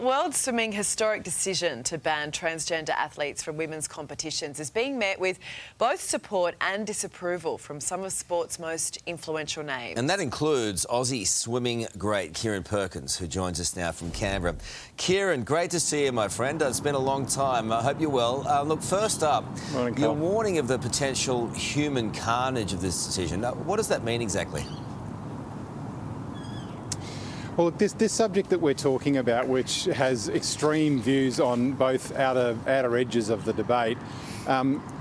World Swimming's historic decision to ban transgender athletes from women's competitions is being met with both support and disapproval from some of sport's most influential names. And that includes Aussie swimming great Kieren Perkins, who joins us now from Canberra. Kieren, great to see you, my friend. It's been a long time. I hope you're well. Look, first up, Morning, your Karl. warning of the potential human carnage of this decision. What does that mean exactly? Well, look, this subject that we're talking about, which has extreme views on both outer edges of the debate,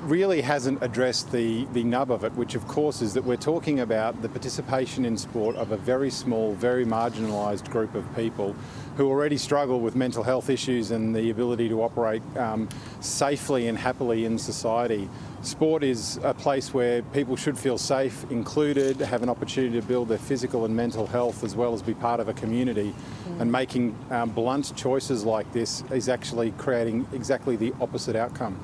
really hasn't addressed the nub of it, which of course is that we're talking about the participation in sport of a very small, very marginalised group of people who already struggle with mental health issues and the ability to operate safely and happily in society. Sport is a place where people should feel safe, included, have an opportunity to build their physical and mental health as well as be part of a community. And making blunt choices like this is actually creating exactly the opposite outcome.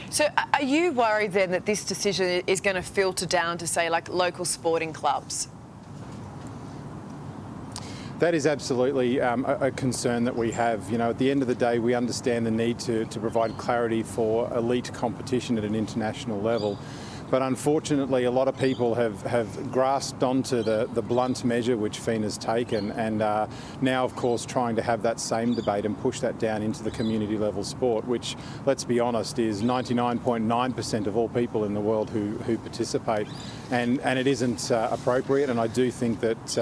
So are you worried then that this decision is going to filter down to, say, like local sporting clubs? That is absolutely a concern that we have. You know, at the end of the day, we understand the need to provide clarity for elite competition at an international level. But unfortunately, a lot of people have grasped onto the blunt measure which FINA's taken and now, of course, trying to have that same debate and push that down into the community level sport, which, let's be honest, is 99.9% of all people in the world who participate. And it isn't appropriate, and I do think that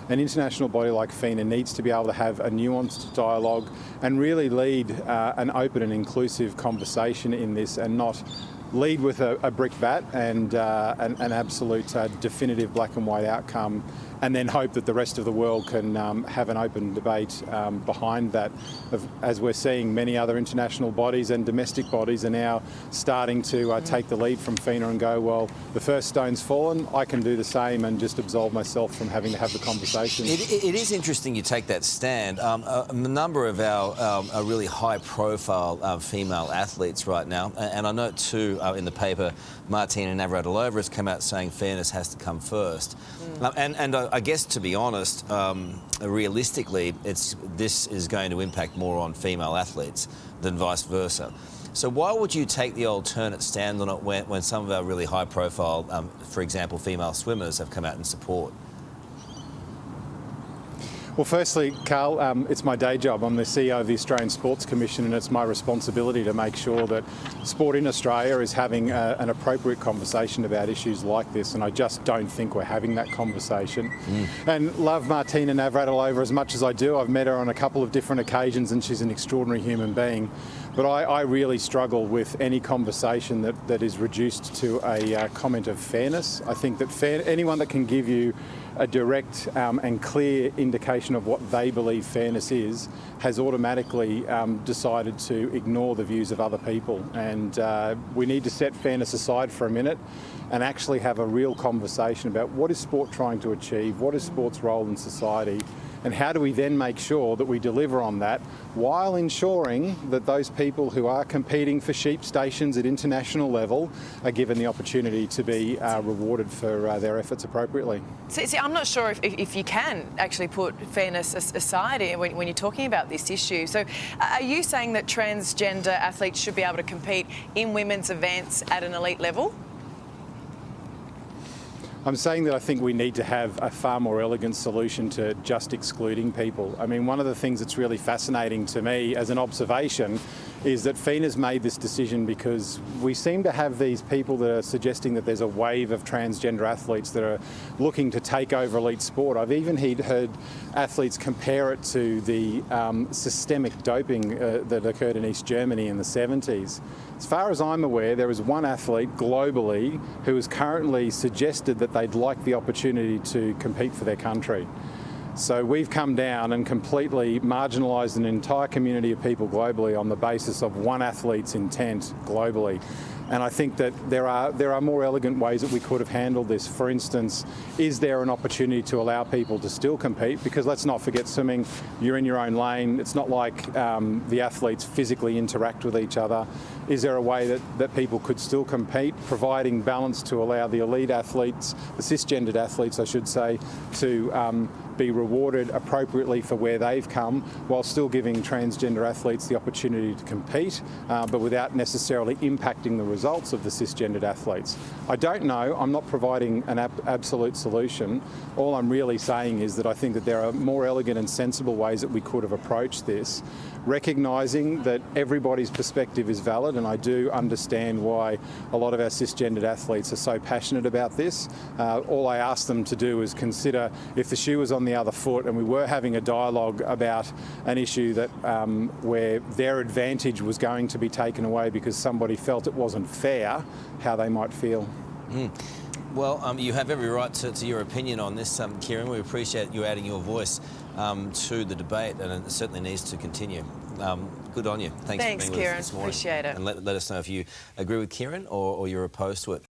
an international body like FINA needs to be able to have a nuanced dialogue and really lead an open and inclusive conversation in this, and not lead with a brick bat and an absolute definitive black and white outcome, and then hope that the rest of the world can have an open debate behind that. As we're seeing, many other international bodies and domestic bodies are now starting to take the lead from FINA and go, well, the first stone's fallen, I can do the same and just absolve myself from having to have the conversation. It is interesting you take that stand. A number of our really high-profile female athletes right now, and I know too in the paper, Martina Navratilova has come out saying fairness has to come first. And I guess, to be honest, realistically, this is going to impact more on female athletes than vice versa. So why would you take the alternate stand on it when some of our really high-profile, for example, female swimmers have come out in support? Well, firstly, Karl, it's my day job. I'm the CEO of the Australian Sports Commission, and it's my responsibility to make sure that sport in Australia is having an appropriate conversation about issues like this, and I just don't think we're having that conversation. And love Martina Navratilova as much as I do. I've met her on a couple of different occasions, and she's an extraordinary human being. But I really struggle with any conversation that is reduced to a comment of fairness. I think that anyone that can give you a direct and clear indication of what they believe fairness is has automatically decided to ignore the views of other people. And we need to set fairness aside for a minute and actually have a real conversation about what is sport trying to achieve, what is sport's role in society, and how do we then make sure that we deliver on that while ensuring that those people who are competing for sheep stations at international level are given the opportunity to be rewarded for their efforts appropriately. See, I'm not sure if you can actually put fairness aside when you're talking about this issue. So are you saying that transgender athletes should be able to compete in women's events at an elite level? I'm saying that I think we need to have a far more elegant solution to just excluding people. I mean, one of the things that's really fascinating to me as an observation is that FINA's made this decision because we seem to have these people that are suggesting that there's a wave of transgender athletes that are looking to take over elite sport. I've even heard athletes compare it to the systemic doping that occurred in East Germany in the 70s. As far as I'm aware, there is one athlete globally who has currently suggested that they'd like the opportunity to compete for their country. So we've come down and completely marginalised an entire community of people globally on the basis of one athlete's intent globally. And I think that there are more elegant ways that we could have handled this. For instance, is there an opportunity to allow people to still compete? Because let's not forget, swimming, you're in your own lane. It's not like the athletes physically interact with each other. Is there a way that people could still compete, providing balance to allow the elite athletes, the cisgendered athletes, I should say, to be rewarded appropriately for where they've come, while still giving transgender athletes the opportunity to compete, but without necessarily impacting the results of the cisgendered athletes. I don't know. I'm not providing an absolute solution. All I'm really saying is that I think that there are more elegant and sensible ways that we could have approached this, recognising that everybody's perspective is valid, and I do understand why a lot of our cisgendered athletes are so passionate about this. All I ask them to do is consider if the shoe was on the other foot and we were having a dialogue about an issue that where their advantage was going to be taken away because somebody felt it wasn't fair, how they might feel. Well, you have every right to your opinion on this, Kieren. We appreciate you adding your voice to the debate, and it certainly needs to continue. Good on you. Thanks for being with us Kieren. this morning. Appreciate it. And let us know if you agree with Kieren or you're opposed to it.